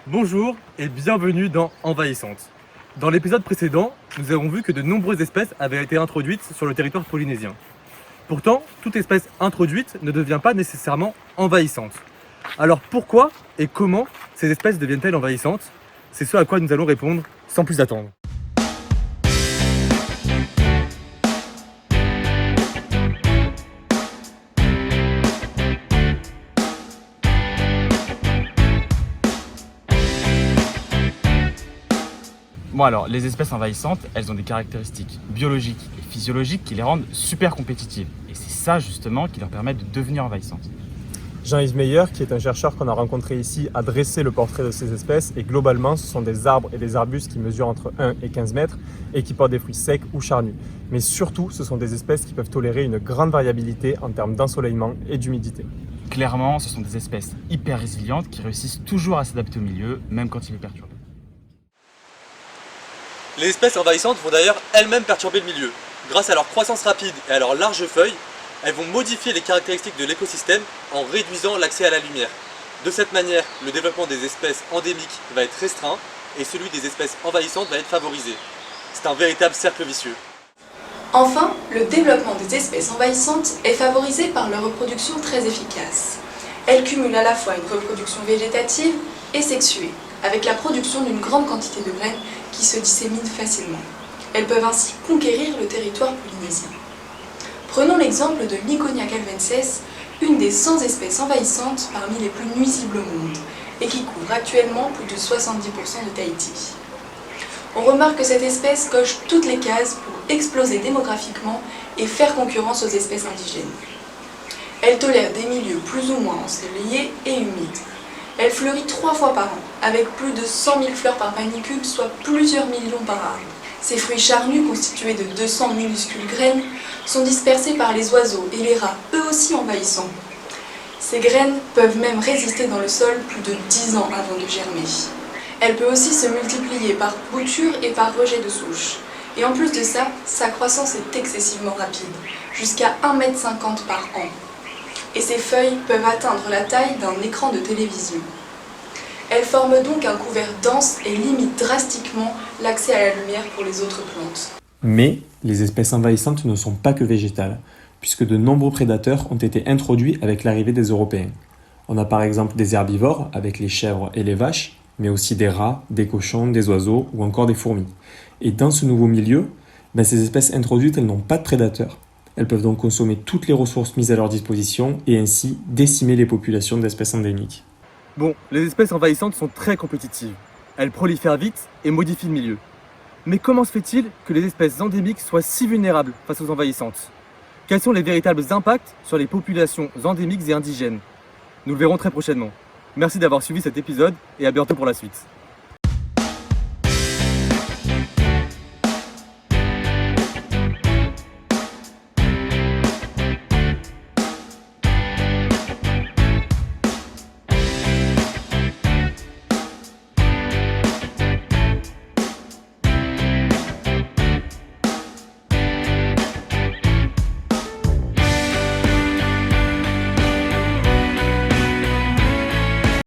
Bonjour et bienvenue dans Envahissante. Dans l'épisode précédent, nous avons vu que de nombreuses espèces avaient été introduites sur le territoire polynésien. Pourtant, toute espèce introduite ne devient pas nécessairement envahissante. Alors pourquoi et comment ces espèces deviennent-elles envahissantes? C'est ce à quoi nous allons répondre sans plus attendre. Bon alors, les espèces envahissantes, elles ont des caractéristiques biologiques et physiologiques qui les rendent super compétitives. Et c'est ça justement qui leur permet de devenir envahissantes. Jean-Yves Meyer, qui est un chercheur qu'on a rencontré ici, a dressé le portrait de ces espèces et globalement, ce sont des arbres et des arbustes qui mesurent entre 1 et 15 mètres et qui portent des fruits secs ou charnus. Mais surtout, ce sont des espèces qui peuvent tolérer une grande variabilité en termes d'ensoleillement et d'humidité. Clairement, ce sont des espèces hyper résilientes qui réussissent toujours à s'adapter au milieu, même quand il est perturbé. Les espèces envahissantes vont d'ailleurs elles-mêmes perturber le milieu. Grâce à leur croissance rapide et à leurs larges feuilles, elles vont modifier les caractéristiques de l'écosystème en réduisant l'accès à la lumière. De cette manière, le développement des espèces endémiques va être restreint et celui des espèces envahissantes va être favorisé. C'est un véritable cercle vicieux. Enfin, le développement des espèces envahissantes est favorisé par leur reproduction très efficace. Elles cumulent à la fois une reproduction végétative et sexuée, avec la production d'une grande quantité de graines qui se disséminent facilement. Elles peuvent ainsi conquérir le territoire polynésien. Prenons l'exemple de Myconia calvensis, une des 100 espèces envahissantes parmi les plus nuisibles au monde, et qui couvre actuellement plus de 70% de Tahiti. On remarque que cette espèce coche toutes les cases pour exploser démographiquement et faire concurrence aux espèces indigènes. Elle tolère des milieux plus ou moins ensoleillés et humides. Elle fleurit 3 fois par an, avec plus de 100 000 fleurs par panicule, soit plusieurs millions par arbre. Ces fruits charnus, constitués de 200 minuscules graines, sont dispersés par les oiseaux et les rats, eux aussi envahissants. Ces graines peuvent même résister dans le sol plus de 10 ans avant de germer. Elle peut aussi se multiplier par bouture et par rejet de souche. Et en plus de ça, sa croissance est excessivement rapide, jusqu'à 1,50 m par an. Et ces feuilles peuvent atteindre la taille d'un écran de télévision. Elles forment donc un couvert dense et limitent drastiquement l'accès à la lumière pour les autres plantes. Mais les espèces envahissantes ne sont pas que végétales, puisque de nombreux prédateurs ont été introduits avec l'arrivée des Européens. On a par exemple des herbivores avec les chèvres et les vaches, mais aussi des rats, des cochons, des oiseaux ou encore des fourmis. Et dans ce nouveau milieu, ces espèces introduites, elles n'ont pas de prédateurs. Elles peuvent donc consommer toutes les ressources mises à leur disposition et ainsi décimer les populations d'espèces endémiques. Bon, les espèces envahissantes sont très compétitives. Elles prolifèrent vite et modifient le milieu. Mais comment se fait-il que les espèces endémiques soient si vulnérables face aux envahissantes? Quels sont les véritables impacts sur les populations endémiques et indigènes? Nous le verrons très prochainement. Merci d'avoir suivi cet épisode et à bientôt pour la suite.